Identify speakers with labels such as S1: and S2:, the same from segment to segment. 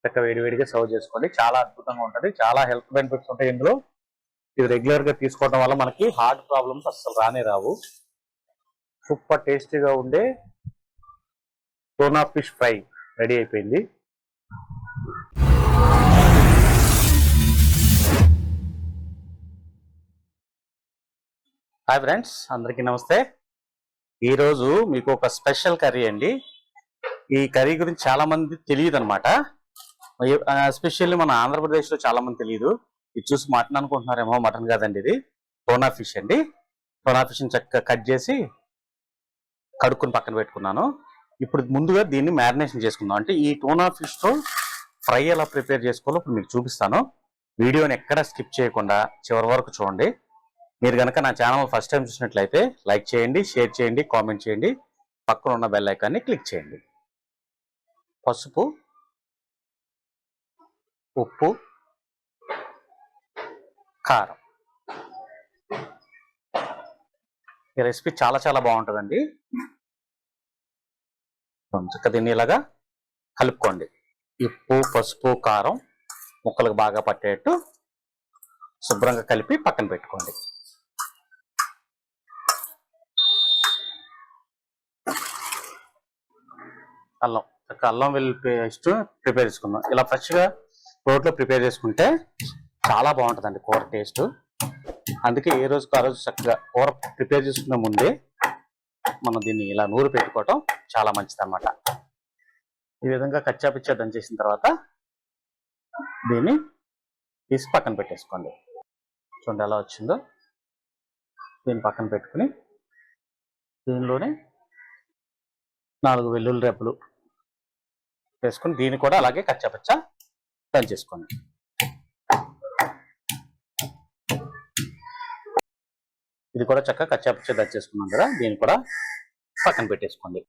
S1: చక్కగా వేడివేడిగా సర్వ్ చేసుకోండి. చాలా అద్భుతంగా ఉంటుంది. చాలా హెల్త్ బెనిఫిట్స్ ఉంటాయి ఇందులో. ఇది రెగ్యులర్ గా తీసుకోవడం వల్ల మనకి హార్ట్ ప్రాబ్లమ్స్ అస్సలు రానే రావు. సూపర్ టేస్టీగా ఉండే టూనా ఫిష్ ఫ్రై రెడీ అయిపోయింది. హాయ్ ఫ్రెండ్స్, అందరికీ నమస్తే. ఈరోజు మీకు ఒక స్పెషల్ కర్రీ అండి. ఈ కర్రీ గురించి చాలా మంది తెలియదు అనమాట. ఎస్పెషల్లీ మన ఆంధ్రప్రదేశ్లో చాలా మంది తెలియదు. ఇది చూసి మటన్ అనుకుంటున్నారేమో. మటన్ కాదండి, ఇది టోనా ఫిష్ అండి. టోనా ఫిష్ని చక్కగా కట్ చేసి కడుక్కుని పక్కన పెట్టుకున్నాను. ఇప్పుడు ముందుగా దీన్ని మ్యారినేషన్ చేసుకుందాం. అంటే ఈ టోనా ఫిష్తో ఫ్రై ఎలా ప్రిపేర్ చేసుకోవాలో ఇప్పుడు మీకు చూపిస్తాను. వీడియోని ఎక్కడ స్కిప్ చేయకుండా చివరి వరకు చూడండి. మీరు కనుక నా ఛానల్ ఫస్ట్ టైం చూసినట్లయితే లైక్ చేయండి, షేర్ చేయండి, కామెంట్ చేయండి, పక్కన ఉన్న బెల్ ఐకాన్ని క్లిక్ చేయండి. పసుపు, ఉప్పు, కారం. ఈ రెసిపీ చాలా చాలా బాగుంటుందండి. చక్కగా దీన్ని ఇలాగా కలుపుకోండి. ఉప్పు, పసుపు, కారం ముక్కలకు బాగా పట్టేట్టు శుభ్రంగా కలిపి పక్కన పెట్టుకోండి. అల్లం వెల్లుల్లి పేస్ట్ ప్రిపేర్ చేసుకుందాం. ఇలా ఫ్రెష్గా రోట్లో ప్రిపేర్ చేసుకుంటే చాలా బాగుంటుందండి కూర టేస్ట్. అందుకే ఏ రోజుకు ఆ రోజు చక్కగా కూర ప్రిపేర్ చేసుకునే ముందే మనం దీన్ని ఇలా నూరు పెట్టుకోవటం చాలా మంచిది అన్నమాట. ఈ విధంగా కచ్చా పిచ్చా దంచేసిన తర్వాత దీన్ని తీసి పక్కన పెట్టేసుకోండి. చూడండి ఎలా వచ్చిందో. దీన్ని పక్కన పెట్టుకుని దీనిలోనే 4 వెల్లుల్లి రెబ్బలు వేసుకుని దీన్ని కూడా అలాగే కచ్చాపచ్చా దంచేసుకోండి. ఇది కూడా చక్కగా కచ్చాపచ్చా దంచేసుకున్నాం కదా, దీన్ని కూడా పక్కన పెట్టేసుకోండి.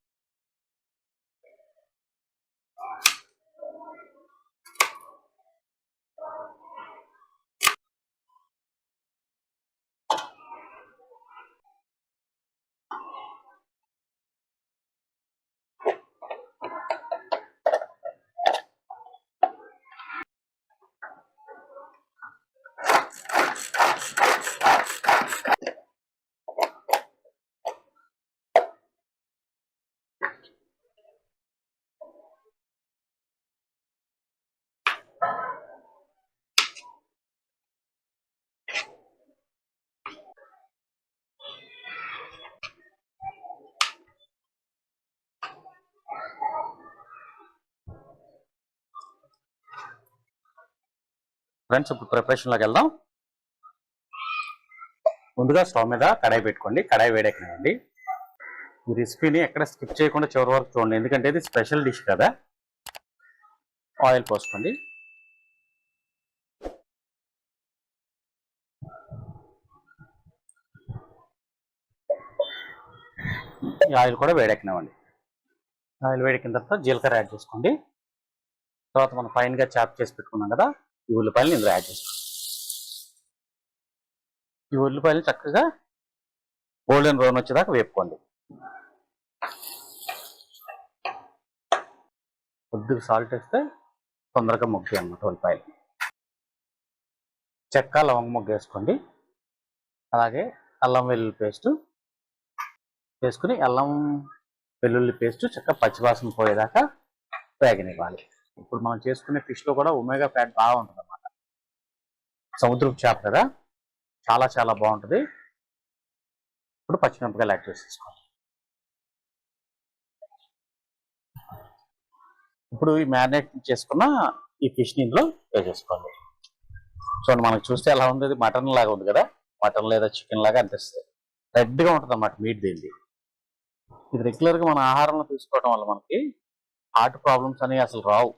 S1: ఫ్రెండ్స్, ఇప్పుడు ప్రిపరేషన్లోకి వెళ్దాం. ముందుగా స్టవ్ మీద కడాయి పెట్టుకోండి. కడాయి వేడెక్కనివ్వండి. ఈ రెసిపీని ఎక్కడ స్కిప్ చేయకుండా చివరి వరకు చూడండి, ఎందుకంటే ఇది స్పెషల్ డిష్ కదా. ఆయిల్ పోసుకోండి. ఈ ఆయిల్ కూడా వేడెక్కనివ్వండి. ఆయిల్ వేడెక్కిన తర్వాత జీలకర్ర యాడ్ చేసుకోండి. తర్వాత మనం ఫైన్గా చాప్ చేసి పెట్టుకున్నాం కదా, ఈ ఉల్లిపాయలు ఇందులో యాడ్ చేసుకోండి. ఈ ఉల్లిపాయలు చక్కగా గోల్డెన్ బ్రౌన్ వచ్చేదాకా వేపుకోండి. కొద్దిగా సాల్ట్ వేస్తే తొందరగా మొగ్గాయి అన్నమాట ఉల్లిపాయలు. చెక్క, లవంగ మొగ్గ వేసుకోండి. అలాగే అల్లం వెల్లుల్లి పేస్ట్ వేసుకుని అల్లం వెల్లుల్లి పేస్ట్ చక్కగా పచ్చివాసన పోయేదాకా వేగనివ్వాలి. ఇప్పుడు మనం చేసుకునే ఫిష్లో కూడా ఒమేగా ఫ్యాట్ బాగా ఉంటుంది అన్నమాట. సముద్రపు చేప కదా, చాలా చాలా బాగుంటుంది. ఇప్పుడు పచ్చిమిరపకాయలు యాడ్ చేసేసుకోండి. ఇప్పుడు ఈ మ్యారినేట్ చేసుకున్న ఈ ఫిష్ని ఇందులో వేసేసుకోండి. చూడండి, మనకు చూస్తే ఎలా ఉంది, మటన్ లాగా ఉంది కదా, మటన్ లేదా చికెన్ లాగా అనిపిస్తుంది. రెడ్గా ఉంటుంది అన్నమాట మీట్. దీన్ని ఇది రెగ్యులర్గా మన ఆహారంలో తీసుకోవడం వల్ల మనకి హార్ట్ ప్రాబ్లమ్స్ అనేవి అసలు రావు.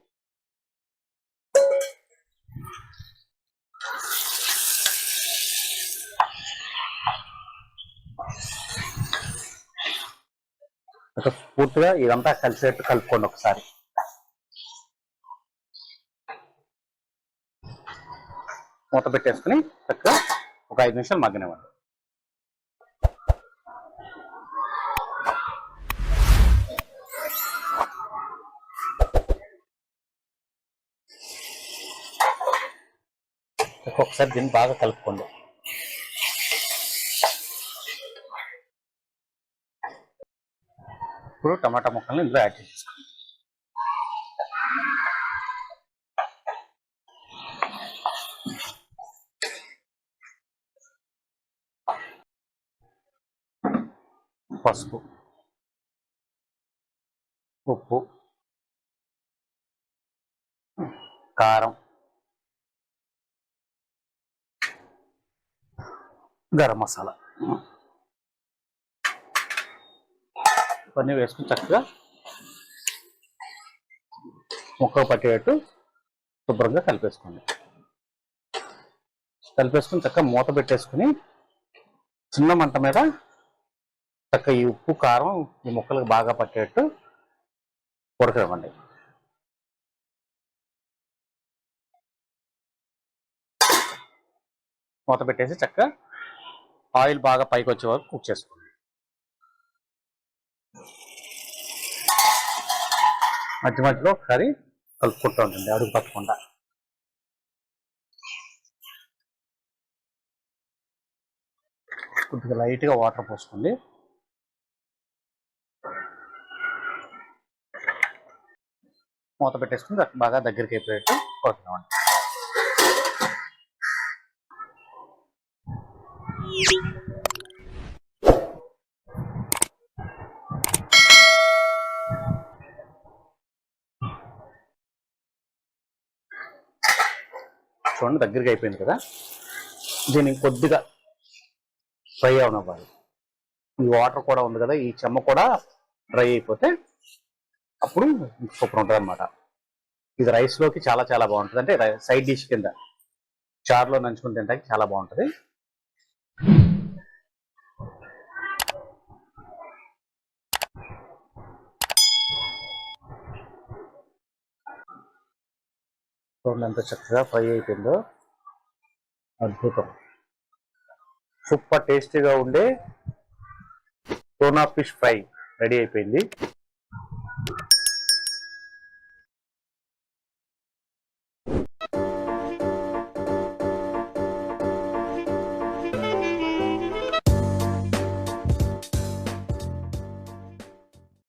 S1: పూర్తిగా ఇదంతా కలిసేట్టు కలుపుకోండి ఒకసారి. మూత పెట్టేసుకుని చక్కగా ఒక 5 నిమిషాలు మగ్గనివ్వండి. ఒకసారి దీన్ని బాగా కలుపుకోండి. ఇప్పుడు టమాటా ముక్కల్ని ఇందులో యాడ్ చేసేసుకోండి. పసుపు, ఉప్పు, కారం, గరం మసాలా ఇవన్నీ వేసుకుని చక్కగా ముక్కకు పట్టేటట్టు శుభ్రంగా కలిపేసుకోండి. కలిపేసుకుని చక్కగా మూత పెట్టేసుకుని చిన్న మంట మీద చక్కగా ఈ ఉప్పు కారం ఈ ముక్కలకు బాగా పట్టేటట్టు ఉడకనివ్వండి. మూత పెట్టేసి చక్కగా ఆయిల్ బాగా పైకి వచ్చే వరకు కుక్ చేసుకోండి. మధ్య మధ్యలో ఒకసారి కలుపుకుంటూ ఉంటుంది అడుగు పట్టకుండా. కొద్దిగా లైట్గా వాటర్ పోసుకోండి. మూత పెట్టేసుకుని బాగా దగ్గరికి అయిపోయేట్టు కొడుతున్నామండి. చూడండి దగ్గరికి అయిపోయింది కదా. దీనికి కొద్దిగా ఫ్రై అవనివ్వాలి. ఈ వాటర్ కూడా ఉంది కదా, ఈ చెమ్మ కూడా డ్రై అయిపోతే అప్పుడు సూపర్ ఉంటుంది అనమాట. ఇది రైస్లోకి చాలా చాలా బాగుంటుంది. అంటే సైడ్ డిష్ కింద చారులో నంచుకుని తింటానికి చాలా బాగుంటుంది. చూడండి ఎంత చక్కగా ఫ్రై అయిపోయిందో, అద్భుతం. సూపర్ టేస్టీగా ఉండే టూనా ఫిష్ ఫ్రై రెడీ అయిపోయింది.